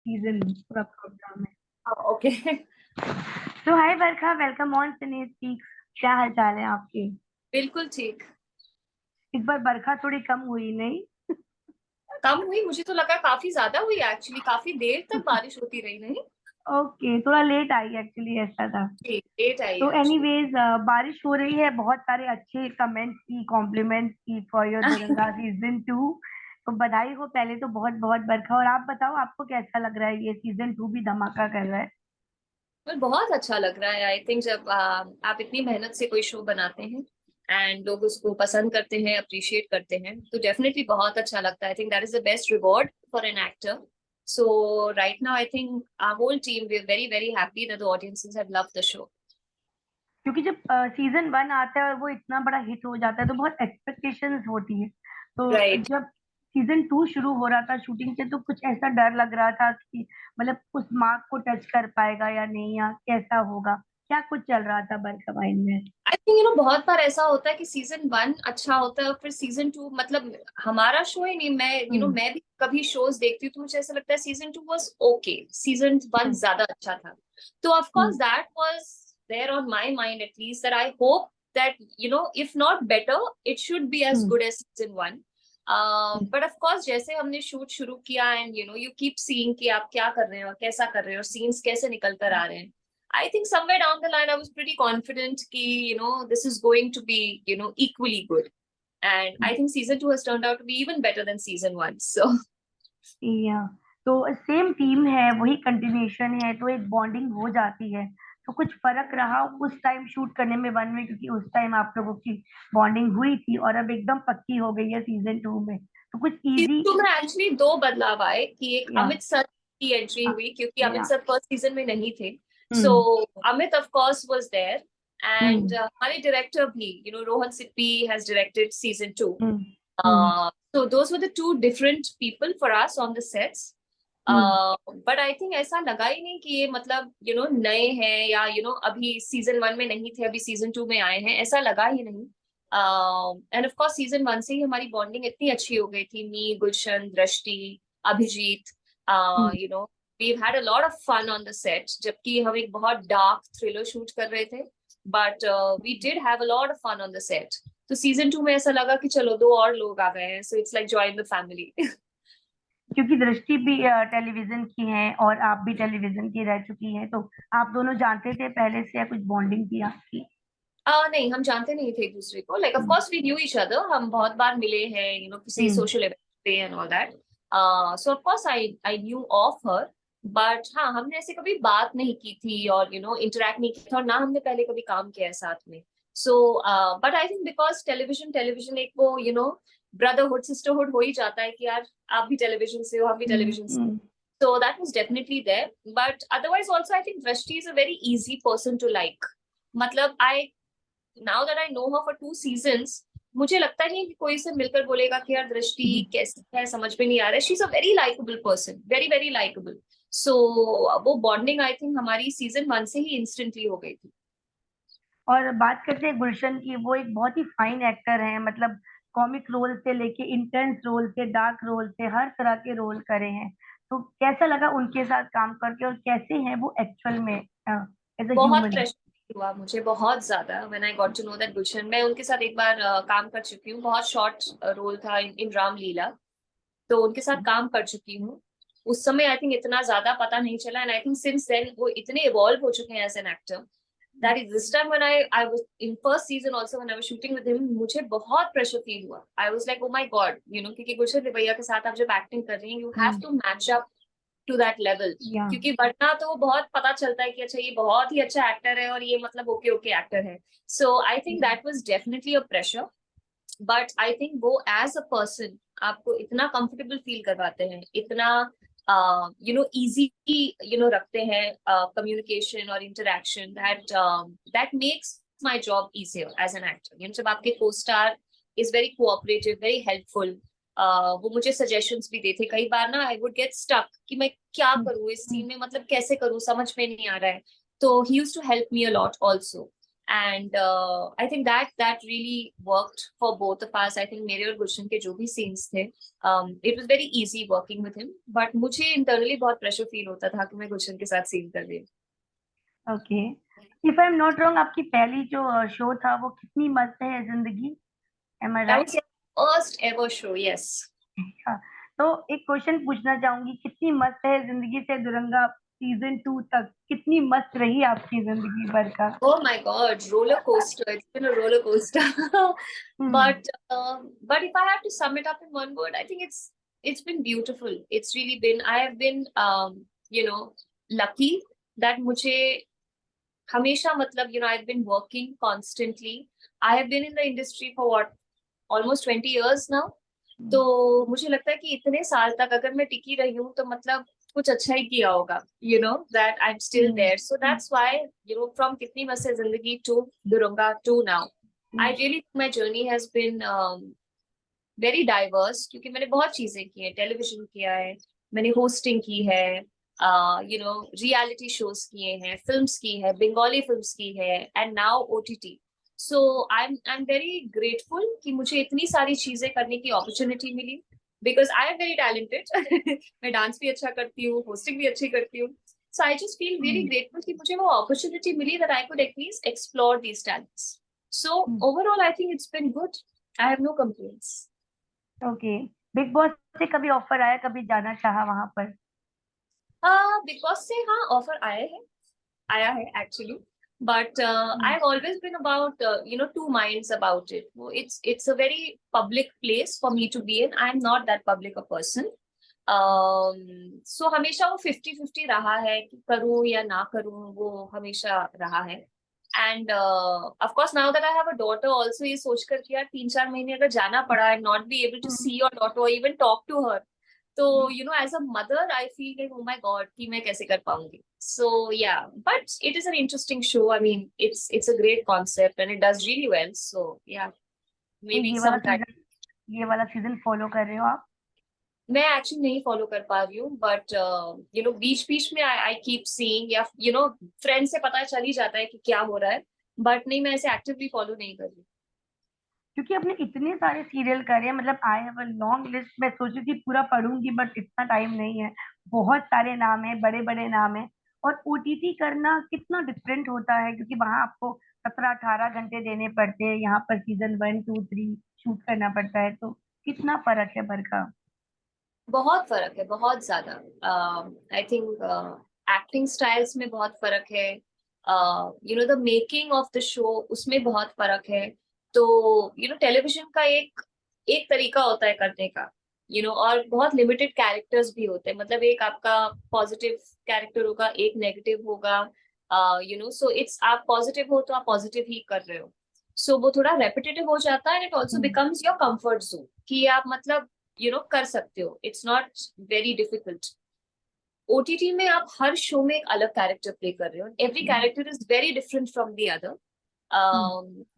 Season पूरा programme है। Okay. तो हाय बरखा, वेलकम ऑन सिने स्पीक्स। क्या हाल चाल है आपके? बिल्कुल ठीक। इस बार बरखा थोड़ी कम हुई नहीं? कम हुई, मुझे तो लगा काफी ज्यादा हुई, एक्चुअली काफी देर तक बारिश होती रही नहीं। ओके, थोड़ा लेट आई एक्चुअली, ऐसा था। ठीक, लेट आई तो एक्चुअली। एनीवेज, बारिश हो रही है, बहुत सारे अच्छे कमेंट्स की, कॉम्प्लीमेंट्स की फॉर योर दुरंगा सीजन 2। तो बधाई हो पहले तो बहुत बहुत बरखा। और आप बताओ, आपको कैसा लग रहा है? ये सीजन 2 भी धमाका कर रहा है। पर बहुत अच्छा लग रहा है। आई थिंक जब आप इतनी मेहनत से कोई शो बनाते हैं एंड लोग उसको पसंद करते हैं, अप्रिशिएट करते हैं, तो डेफिनेटली बहुत अच्छा लगता है। I think that is the best reward for an actor. So right now I think our whole team we are very very happy that the audiences have loved the show. क्योंकि जब season 1 आता है और वो इतना बड़ा hit हो जाता है तो बहुत एक्सपेक्टेशंस होती है। तो राइट। जब सीजन 2 शुरू हो रहा था शूटिंग से, तो कुछ ऐसा डर लग रहा था कि मतलब उस मार्क को टच कर पाएगा या नहीं, या कैसा होगा? क्या कुछ चल रहा था बरखा माइंड में? आई थिंक बहुत बार ऐसा होता है कि सीजन 1 अच्छा होता है और फिर सीजन 2, मतलब हमारा शो ही नहीं, मैं हम्म। मैं भी कभी शोज देखती हूँ तो मुझे ऐसा लगता है season 2 was okay, season 1 hmm. ज्यादा अच्छा था। तो of course hmm. That was there on my mind at least, that I hope that if not better it should be as hmm. Good as season 1। Hmm. But of course जैसे हमने shoot शुरू किया and you keep seeing कि आप क्या कर रहे हैं और कैसा कर रहे हैं और सीन्स कैसे निकल कर आ रहे हैं। I think somewhere down the line, I was pretty confident कि this is going to be equally good, and I think season 2 has turned out to be even better than season 1. So या तो same team है, वही continuation है, तो एक bonding हो जाती है। तो कुछ फर्क रहा उस टाइम शूट करने में 1 में, क्योंकि उस टाइम आप लोगों की बॉन्डिंग हुई थी और अब एकदम पक्की हो गई है सीजन 2 में, तो कुछ इजी। season 2 में एक्चुअली दो बदलाव आए कि एक या अमित सर की एंट्री हुई क्योंकि अमित या सर फर्स्ट सीजन में नहीं थे। So hmm. Amit of course was there, hmm. And हमारे डायरेक्टर भी Rohan Sippy has directed season 2। Hmm. Hmm. So those were the two different people for us on the sets. Hmm. But I think ऐसा लगा ही नहीं कि ये मतलब नए हैं या अभी सीजन 1 में नहीं थे, अभी सीजन 2 में आए हैं, ऐसा लगा ही नहीं। एंड ऑफ कोर्स सीजन 1 से ही हमारी बॉन्डिंग इतनी अच्छी हो गई थी, me, Gulshan, Drishti, Abhijeet. Hmm. You know we had a lot of fun on the set, जबकि हम एक बहुत डार्क थ्रिलर शूट कर रहे थे, but we did have a lot of fun on the set. तो सीजन 2 में ऐसा लगा कि चलो दो और लोग आ गए हैं, so it's like join the family. क्योंकि दृष्टि भी टेलीविजन की हैं और आप भी टेलीविजन की रह चुकी हैं, तो आप दोनों जानते थे पहले से या कुछ बॉन्डिंग थी आपकी? नहीं, हम जानते नहीं थे एक दूसरे को। Like of hmm. Course we knew each other, हम बहुत बार मिले हैं किसी हम्म। सोशल इवेंट पे and all that. So of course I I knew of her, but हाँ, हमने ऐसे कभी बात नहीं की थी और इंटरेक्ट नहीं किया था, और ना हमने पहले कभी काम किया है साथ में। So but I think because television television एक वो ब्रदरहुड सिस्टरहुड हो ही जाता है कि यार आप भी टेलीविजन से हो, हम भी हम्म। टेलीविजन से। So that was definitely there, but otherwise also I think Drashti is a very easy person to like. मतलब I now that I know her for 2 seasons, मुझे लगता नहीं कि कोई से मिलकर बोलेगा कि यार दृष्टि हम्म। कैसी है, समझ में नहीं आ रहा है। She is a very likeable person, very very likeable. So वो बॉन्डिंग आई थिंक हमारी सीजन 1 से ही इंस्टेंटली हो गई थी। और बात करते हैं गुलशन की, वो एक बहुत ही फाइन एक्टर हैं। मतलब कॉमिक रोल से लेके इंटेंस रोल से डार्क रोल से हर तरह के रोल करे हैं। तो कैसा लगा उनके साथ काम करके, और कैसे हैं वो एक्चुअल में एज अ बहुत ह्यूमन? प्रेशर हुआ मुझे, बहुत ज्यादा, when I got to know that Gulshan. मैं उनके साथ एक बार काम कर चुकी हूँ, बहुत शॉर्ट रोल था इन रामलीला, तो उनके साथ काम कर चुकी हूँ। उस समय आई थिंक इतना ज्यादा पता नहीं चला, and I think since then वो इतने इवॉल्व हो चुके हैं as an actor, that is this time when I was in first season also when I was shooting with him, मुझे बहुत प्रेशर फील हुआ। I was like oh my God, क्योंकि गुलशन भैया के साथ आप जब एक्टिंग कर रही हैं you have to match up to that level. या क्योंकि वरना तो बहुत पता चलता है कि अच्छा ये बहुत ही अच्छा एक्टर है और ये मतलब ओके ओके एक्टर है। So I think that was definitely a pressure, but I think वो एज अ पर्सन आपको इतना कंफर्टेबल फील करवाते हैं, इतना इजी रखते हैं कम्युनिकेशन और interaction, that that makes my job easier as an actor. जब आपके को star is very cooperative, very helpful, वो मुझे सजेशंस भी देते। कई बार ना आई वुड गेट स्टक कि मैं क्या करूँ इस सीन में, मतलब कैसे करूँ, समझ में नहीं आ रहा है। तो he used to help me a lot also, And I think that really worked for both of us. I think मेरे और गुलशन के जो भी scenes थे, it was very easy working with him. But मुझे internally बहुत pressure feel होता था कि मैं गुलशन के साथ scene कर रही हूँ. Okay, if I am not wrong, आपकी पहली जो शो था वो कितनी मस्त है जिंदगी, am I That right? was your first ever show, yes. तो एक क्वेश्चन पूछना चाहूंगी, कितनी मस्त है जिंदगी से दुरंगा सीजन 2 तक कितनी मस्त रही आपकी जिंदगी भर का? Oh my God, roller coaster. It's been a roller coaster. But if I have to sum it up in one word, I think it's been beautiful. It's really been. I have been you know lucky that मुझे हमेशा मतलब I've been working constantly. I have been in the industry for what, almost 20 years now. तो मुझे लगता है कि इतने साल तक अगर मैं टिकी रही हूँ तो मतलब कुछ अच्छा ही किया होगा, that I'm still there. So that's why, from कितनी मस्त है जिंदगी to Duranga to now, I really think my journey has been very diverse, क्योंकि मैंने बहुत चीजें की है. टेलीविजन किया है, मैंने होस्टिंग की है, रियलिटी शोज किए हैं, फिल्म्स की है, बंगाली फिल्म्स की है, and now OTT. So I'm very grateful कि मुझे इतनी सारी चीजें करने की अपॉर्चुनिटी मिली, because I am very talented. मैं डांस भी अच्छा करती हूँ, होस्टिंग भी अच्छी करती हूँ. So I just feel really grateful कि मुझे वो अपॉर्चुनिटी मिली that I could at least explore these talents. So overall I think it's been good. I have no complaints. Okay, big boss से कभी ऑफर आया, कभी जाना चाहा वहां पर? बिग बॉस से हाँ ऑफर आया है actually. But I've always been about two minds about it. It's a very public place for me to be in. I'm not that public a person. So हमेशा वो 50-50 रहा है कि करूँ या ना करूँ, वो हमेशा रहा है. And of course now that I have a daughter also, ये सोचकर कि यार 3-4 महीने अगर जाना पड़ा and not be able to see your daughter or even talk to her, तो as a mother I feel like, oh my god, कि मैं कैसे कर पाऊंगी. So yeah, but it is an interesting show. I mean, it's a great concept and it does really well. So yeah, maybe sometime. ये वाला season follow कर रहे हो आप? मैं एक्चुअली नहीं फॉलो कर पा रही हूँ, बट बीच बीच में आई कीप सीइंग, या फ्रेंड से पता चल ही जाता है कि क्या हो रहा है, बट नहीं, मैं ऐसे एक्टिवली फॉलो नहीं कर रही. क्योंकि आपने इतने सारे सीरियल करे हैं, मतलब I have a long list. मैं सोची थी पूरा पढ़ूंगी बट इतना टाइम नहीं है. बहुत सारे नाम है, बड़े बड़े नाम है. और ओटीटी करना कितना डिफरेंट होता है, क्योंकि वहां आपको 17-18 घंटे देने पड़ते हैं, यहाँ पर सीजन 1, 2, 3 शूट करना पड़ता है. तो कितना फर्क है भर का? बहुत फर्क है, बहुत ज्यादा. आई थिंक एक्टिंग स्टाइल्स में बहुत फर्क है. The making of the show, उसमें बहुत फर्क है. तो टेलीविजन का एक तरीका होता है करने का, और बहुत लिमिटेड कैरेक्टर्स भी होते हैं. मतलब एक आपका पॉजिटिव कैरेक्टर होगा, एक नेगेटिव होगा. सो इट्स, आप पॉजिटिव हो तो आप पॉजिटिव ही कर रहे हो. सो वो थोड़ा रेपिटेटिव हो जाता है, and it also becomes your comfort zone, कि आप मतलब कर सकते हो. It's not very difficult. OTT में आप हर शो में एक अलग कैरेक्टर प्ले कर रहे हो. Every character is very different from the other.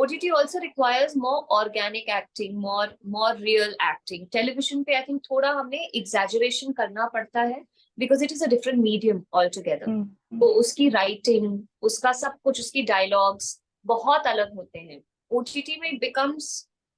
OTT also requires more organic acting, more real acting. Television पे I think थोड़ा हमें exaggeration करना पड़ता है, because it is a different medium altogether. तो उसकी writing, उसका सब कुछ, उसकी dialogues बहुत अलग होते हैं. OTT में it becomes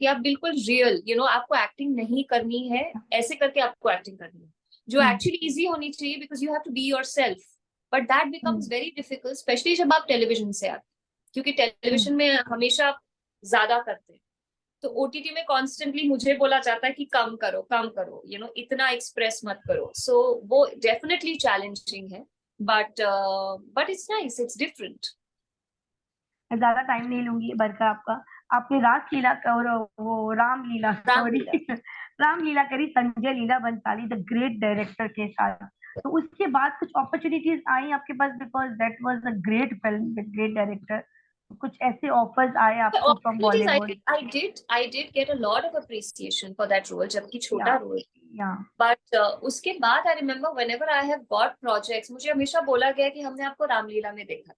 कि आप बिल्कुल real, आपको acting नहीं करनी है, ऐसे करके आपको acting करनी है, जो actually easy होनी चाहिए, because you have to be yourself. But that becomes very difficult, especially जब आप television से आते, क्योंकि टेलीविजन में हमेशा ज्यादा करते हैं. तो ओटीटी में कॉन्स्टेंटली मुझे बोला जाता है कि कम करो, इतना एक्सप्रेस मत करो. सो वो डेफिनेटली चैलेंजिंग है, but it's nice, it's different. मैं ज्यादा टाइम नहीं लूंगी बरका आपका. आपने रासलीला और वो रामलीला, सॉरी रामलीला करी Sanjay Leela Bhansali the great director के साथ. तो उसके बाद कुछ अपॉर्चुनिटीज आई आपके पास, because that was a great film with great director. कुछ ऐसे ऑफर्स आए आपको from Bollywood? I did get a lot of appreciation for that role, जबकि छोटा रोल. बट उसके बाद I remember whenever I have got projects, मुझे हमेशा बोला गया कि हमने आपको रामलीला में देखा,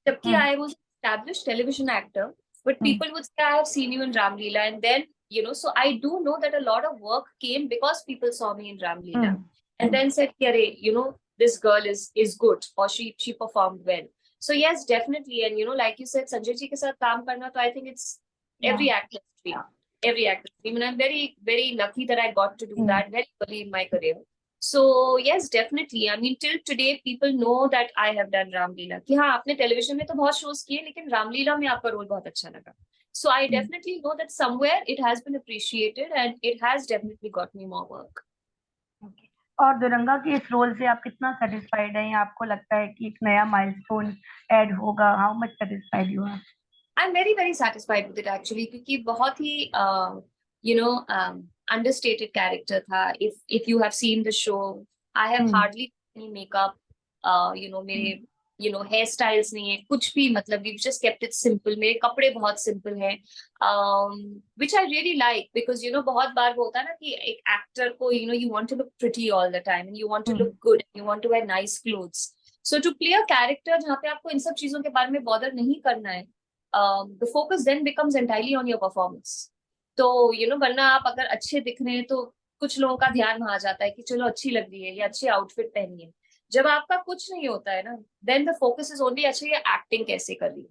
जबकि I was established television actor, but people would say I have seen you in Ramleela, and then so I do know that a lot of work came because people saw me in Ramleela, and then said, this girl is good, or she performed well. So yes, definitely. And like you said, Sanjay ji के साथ काम करना, तो I think it's every Yeah. actor's dream. Every actor's dream. And I'm very, very lucky that I got to do that very early in my career. So yes, definitely. I mean, till today, people know that I have done Ramleela. कि हाँ, आपने television में तो बहुत shows किए, लेकिन रामलीला में आपका रोल बहुत अच्छा लगा. So I definitely know that somewhere it has been appreciated and it has definitely got me more work. Okay. और दुरंगा के इस रोल से आप कितना सेटिस्फाइड हैं, या आपको लगता है कि एक नया माइलस्टोन ऐड होगा? How much satisfied you are? I'm very, very satisfied with it actually, क्योंकि बहुत ही understated character था. If you have seen the show, I have hardly any makeup. मेरे hair styles नहीं है, कुछ भी, मतलब we've just kept it simple. मेरे कपड़े बहुत simple हैं, which I really like, because बहुत बार वो होता है ना कि एक actor को you want to look pretty all the time and you want to look good and you want to wear nice clothes. So to play a character जहाँ पे आपको इन सब चीजों के बारे में bother नहीं करना है, the focus then becomes entirely on your performance. तो वरना आप अगर अच्छे दिख रहे हैं तो कुछ लोगों का ध्यान वहां जाता है कि चलो अच्छी लग रही है या अच्छी आउटफिट पहनी है. जब आपका कुछ नहीं होता है ना, then the focus is only अच्छा ये एक्टिंग कैसे कर रही है.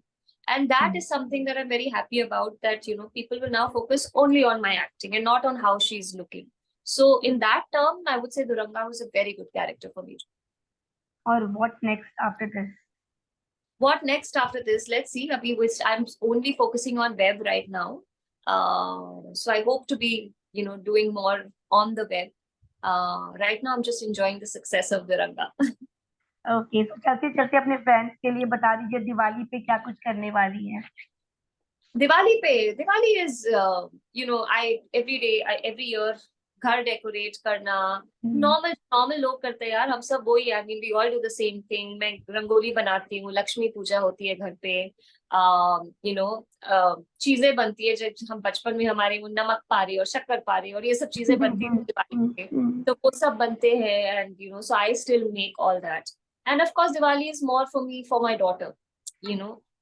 And that is something that I'm very happy about, that people will now focus only on my acting and not on how she's looking. So in that term, I would say Duranga was a very good character for me. Or what next after this? What next after this? Let's see. I'm only focusing on web right now. So I hope to be, doing more on the web. Right now, I'm just enjoying the success of Duranga. Okay, तो चलते चलते अपने fans के लिए बता दीजिए दिवाली पे क्या कुछ करने वाली हैं. Diwali is, every year घर डेकोरेट करना, नॉर्मल लोग करते हैं यार, हम सब वही. I mean we all do the same thing. मैं रंगोली बनाती हूँ, लक्ष्मी पूजा होती है घर पे, चीजें बनती है जब हम बचपन में हमारे वो नमक पारे और शक्कर पारे और ये सब चीजें बनती है दिवाली पे, तो वो सब बनते हैं. And so I still make all that. And of course Diwali is more for me, for my daughter.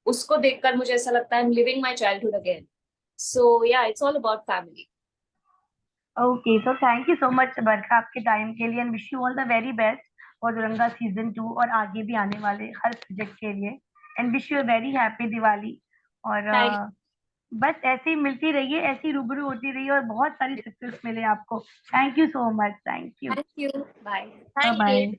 उसको देखकर मुझे ऐसा लगता है I am living my childhood again. So yeah, it's all about family. Okay, so thank you so much Barkha आपके time के लिए, and wish you all the very best for Duranga season 2 और आगे भी आने वाले हर प्रोजेक्ट के लिए. And wish you very happy Diwali. और बस ऐसे ही मिलती रहिए, ऐसे ही रूबरू होती रहिए, और बहुत सारी सक्सेस मिले आपको. Thank you so much. Thank you. Thank you. Bye. Bye.